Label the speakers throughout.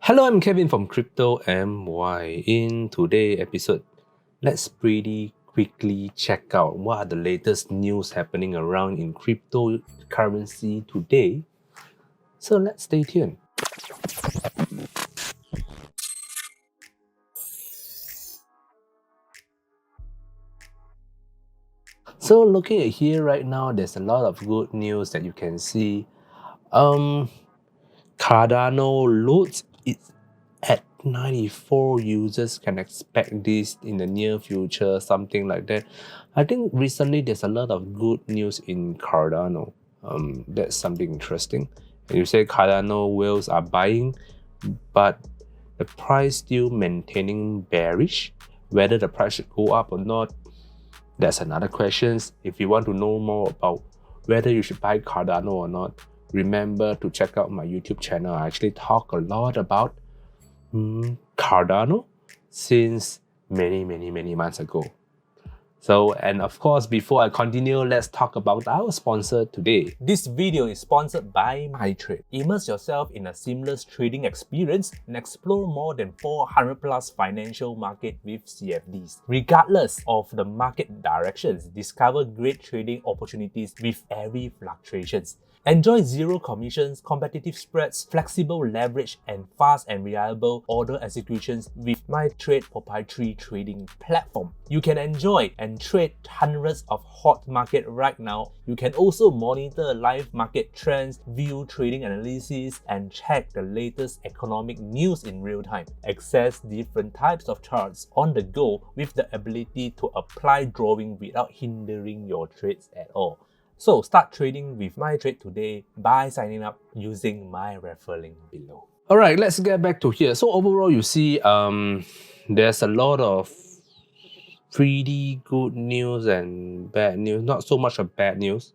Speaker 1: Hello, I'm Kevin from CryptoMY. In today's episode, let's pretty quickly check out what are the latest news happening around in cryptocurrency today. So let's stay tuned. So looking at here right now, there's a lot of good news that you can see. Cardano loads it's at 94 users can expect this in the near future, something like that. I think recently there's a lot of good news in Cardano. That's something interesting. And you say Cardano whales are buying, but the price still maintaining bearish. Whether the price should go up or not, that's another question. If you want to know more about whether you should buy Cardano or not, remember to check out my YouTube channel. I actually talk a lot about Cardano since many months ago. So, and of course, before I continue, let's talk about our sponsor today.
Speaker 2: This video is sponsored by MyTrade. Immerse yourself in a seamless trading experience and explore more than 400 plus financial market with CFDs. Regardless of the market directions, discover great trading opportunities with every fluctuations. Enjoy zero commissions, competitive spreads, flexible leverage, and fast and reliable order executions with MyTrade proprietary trading platform. You can enjoy and trade hundreds of hot market right now. You can also monitor live market trends, view trading analysis, and check the latest economic news in real time. Access different types of charts on the go with the ability to apply drawing without hindering your trades at all. So start trading with MyTrade today by signing up using my referral link below.
Speaker 1: All right, let's get back to here. So overall, you see, there's a lot of pretty good news and bad news. Not so much of bad news,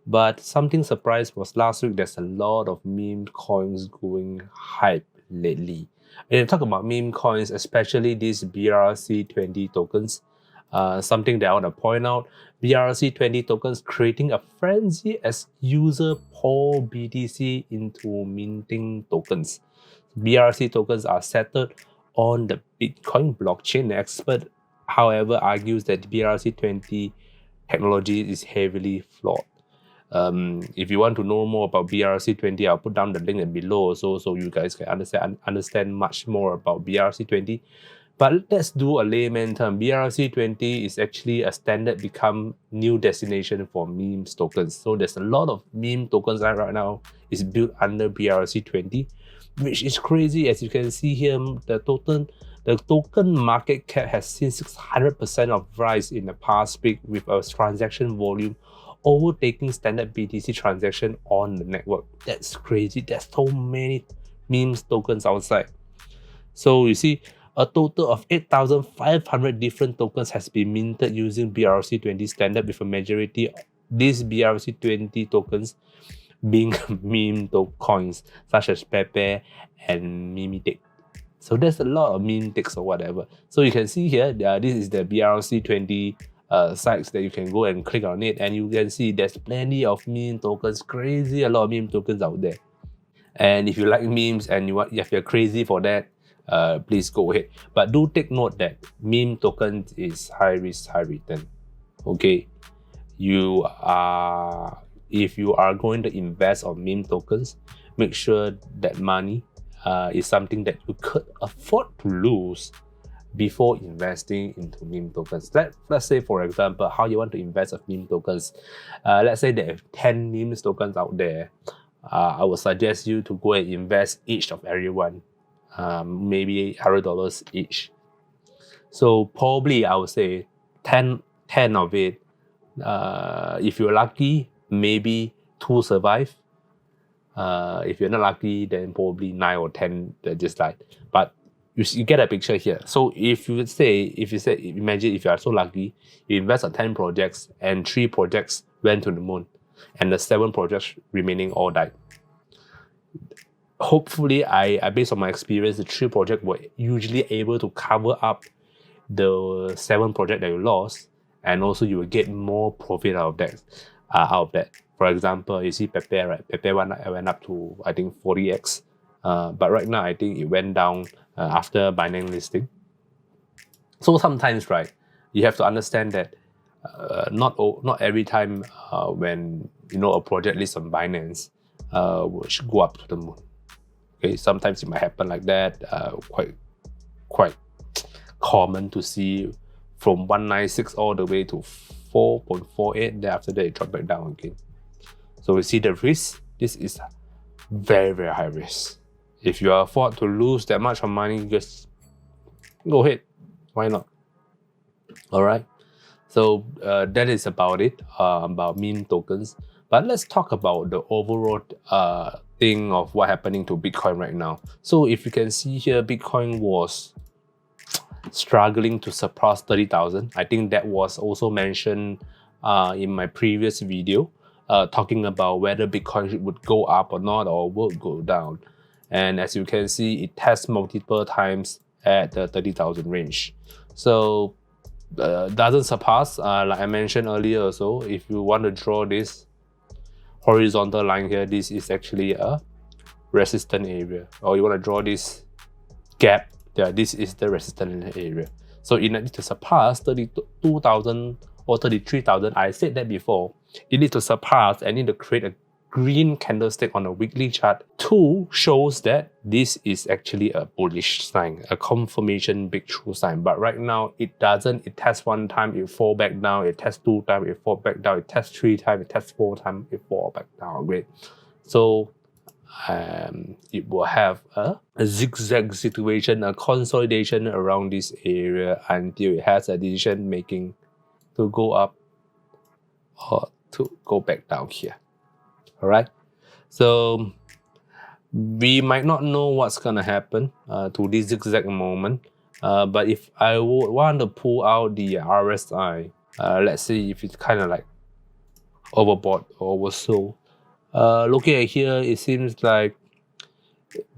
Speaker 1: but something surprised was last week. There's a lot of meme coins going hype lately. And if you talk about meme coins, especially these BRC20 tokens, something that I want to point out, BRC20 tokens creating a frenzy as user pour BTC into minting tokens. BRC tokens are settled on the Bitcoin blockchain. The expert, however, argues that BRC20 technology is heavily flawed. If you want to know more about BRC20, I'll put down the link below also, so you guys can understand much more about BRC20. But let's do a layman term. BRC20 is actually a standard become new destination for memes tokens. So there's a lot of meme tokens right now is built under BRC20, which is crazy. As you can see here, the token market cap has seen 600% of rise in the past week with a transaction volume overtaking standard BTC transaction on the network. That's crazy. There's so many memes tokens outside. So you see, a total of 8,500 different tokens has been minted using BRC20 standard, with a majority of these BRC20 tokens being meme coins such as Pepe and Mitrade. So there's a lot of meme ticks or whatever. So you can see here, this is the BRC20 sites that you can go and click on it, and you can see there's plenty of meme tokens, a lot of meme tokens out there. And if you like memes and if you're crazy for that, please go ahead. But do take note that meme tokens is high risk, high return. Okay, if you are going to invest on meme tokens, make sure that money is something that you could afford to lose before investing into meme tokens. Let's say, for example, how you want to invest of meme tokens. Let's say there are 10 meme tokens out there. I would suggest you to go and invest each of everyone, maybe $100 each. So probably I would say 10 of it. If you're lucky, maybe 2 survive. If you're not lucky, then probably 9 or 10 that just died. But you get a picture here. So imagine if you are so lucky, you invest on 10 projects and 3 projects went to the moon, and the 7 projects remaining all died. Hopefully, I based on my experience, the 3 projects were usually able to cover up the 7 projects that you lost, and also you will get more profit out of that. For example, you see Pepe, right? Pepe went up to, I think, 40x But right now, I think it went down after Binance listing. So sometimes, right, you have to understand that not every time when a project lists on Binance will go up to the moon. Okay, sometimes it might happen like that. Quite common to see from 196 all the way to 4.48. Then after that, it dropped back down again. So we see the risk. This is very, very high risk. If you afford to lose that much of money, just go ahead. Why not? All right. So that is about it, about meme tokens. But let's talk about the overall thing of what happening to Bitcoin right now. So if you can see here, Bitcoin was struggling to surpass 30,000. I think that was also mentioned in my previous video, talking about whether Bitcoin would go up or not, or would go down. And as you can see, it tests multiple times at the 30,000 range. So doesn't surpass, like I mentioned earlier also, if you want to draw this horizontal line here, this is actually a resistant area, or you want to draw this gap, this is the resistant area. So in order to surpass 32,000 or 33,000, I said that before, you need to surpass and need to create a green candlestick on a weekly chart. 2 shows that this is actually a bullish sign, a confirmation breakthrough sign. But right now, it doesn't. It tests 1 time, it fall back down. It tests 2 times, it fall back down. It tests 3 times, it tests 4 times, it fall back down. Great. So it will have a zigzag situation, a consolidation around this area until it has a decision making to go up or to go back down here. All right, so we might not know what's gonna happen to this zigzag moment, but if I would want to pull out the RSI, let's see if it's kind of like overbought or oversold. Looking at here, it seems like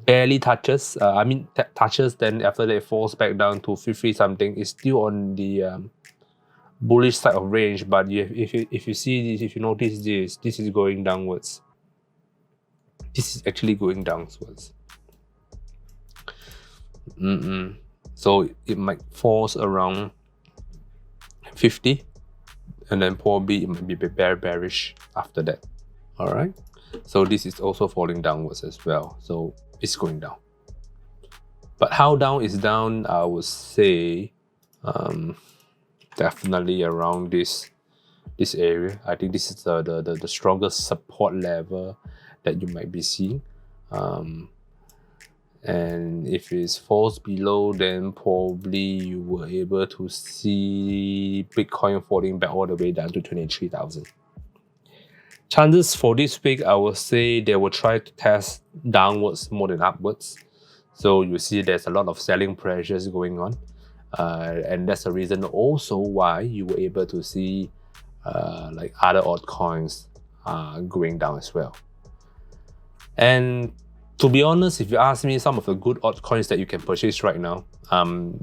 Speaker 1: barely touches. Touches, then after that it falls back down to 50 something. It's still on the bullish side of range, but if you see this, if you notice this is going downwards. This is actually going downwards. So it might fall around 50, and then probably it might be bearish after that. All right. So this is also falling downwards as well. So it's going down. But how down is down? I would say definitely around this area. I think this is the strongest support level that you might be seeing. And if it falls below, then probably you were able to see Bitcoin falling back all the way down to 23,000. Chances for this week, I would say they will try to test downwards more than upwards. So you see there's a lot of selling pressures going on. And that's the reason also why you were able to see like other altcoins going down as well. And to be honest, if you ask me some of the good altcoins that you can purchase right now,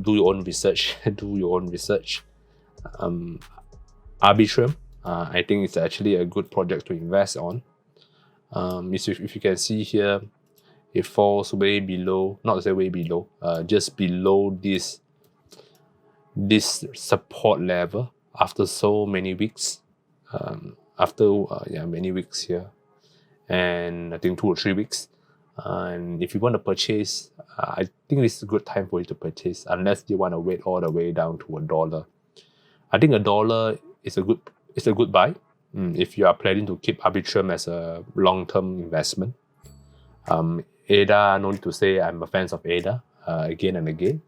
Speaker 1: do your own research. Arbitrum, I think it's actually a good project to invest on. If you can see here, it falls way below, not to say way below, just below this support level after so many weeks. Many weeks here, and I think 2 or 3 weeks. And if you want to purchase, I think this is a good time for you to purchase, unless you want to wait all the way down to $1. I think $1 is a good buy if you are planning to keep Arbitrum as a long-term investment. ADA, no need to say, I'm a fan of ADA again and again.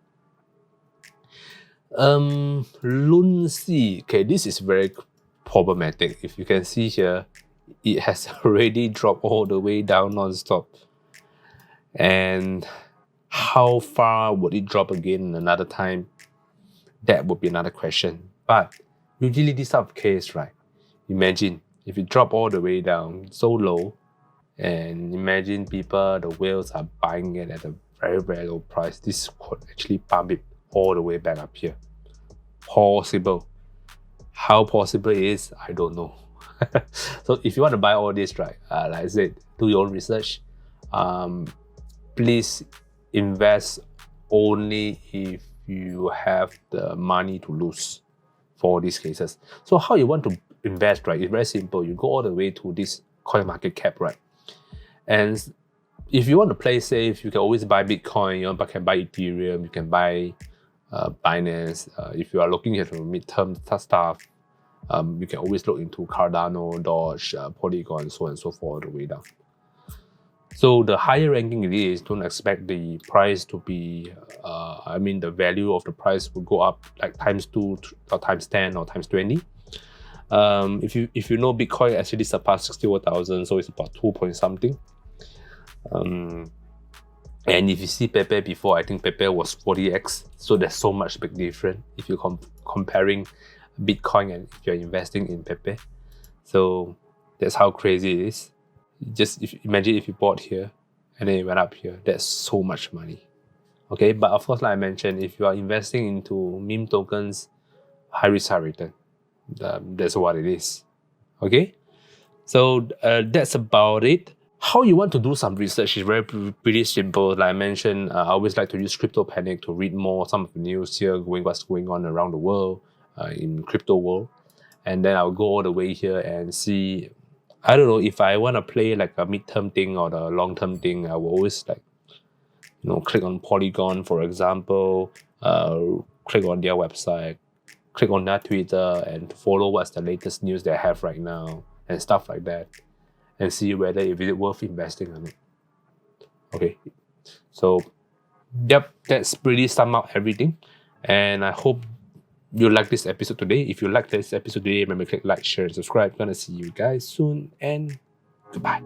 Speaker 1: Lunsi, okay, this is very problematic. If you can see here, it has already dropped all the way down non-stop. And how far would it drop again another time? That would be another question. But usually this type of case, right? Imagine if it drop all the way down so low, and imagine people, the whales are buying it at a very, very low price. This could actually pump it all the way back up here. Possible. How possible it is, I don't know. So if you want to buy all this, right, like I said, do your own research. please invest only if you have the money to lose for these cases. So how you want to invest, right? It's very simple. You go all the way to this coin market cap, right? And if you want to play safe, you can always buy Bitcoin, you can buy Ethereum, you can buy Binance. If you are looking at the midterm stuff, you can always look into Cardano, Doge, Polygon, so on and so forth, all the way down. So the higher ranking it is, don't expect the price to be, the value of the price will go up like times 2 or times 10 or times 20. If you know Bitcoin actually surpassed 61,000, so it's about 2 point something. And if you see Pepe before, I think Pepe was 40x, so there's so much big difference if you're comparing Bitcoin and if you're investing in Pepe. So that's how crazy it is. Just imagine if you bought here and then it went up here, that's so much money. Okay, but of course, like I mentioned, if you are investing into meme tokens, high risk, high return. That's what it is. Okay, so that's about it. How you want to do some research is pretty simple. Like I mentioned, I always like to use Crypto Panic to read more some of the news here, what's going on around the world, in crypto world, and then I'll go all the way here and see. I don't know if I want to play like a midterm thing or the long term thing. I will always click on Polygon, for example, click on their website, click on their Twitter, and follow what's the latest news they have right now and stuff like that, and see whether if it's worth investing or not. Okay, so yep, that's pretty sum up everything, and I hope you like this episode today. If you like this episode today, remember to click like, share, and subscribe. Gonna see you guys soon, and goodbye.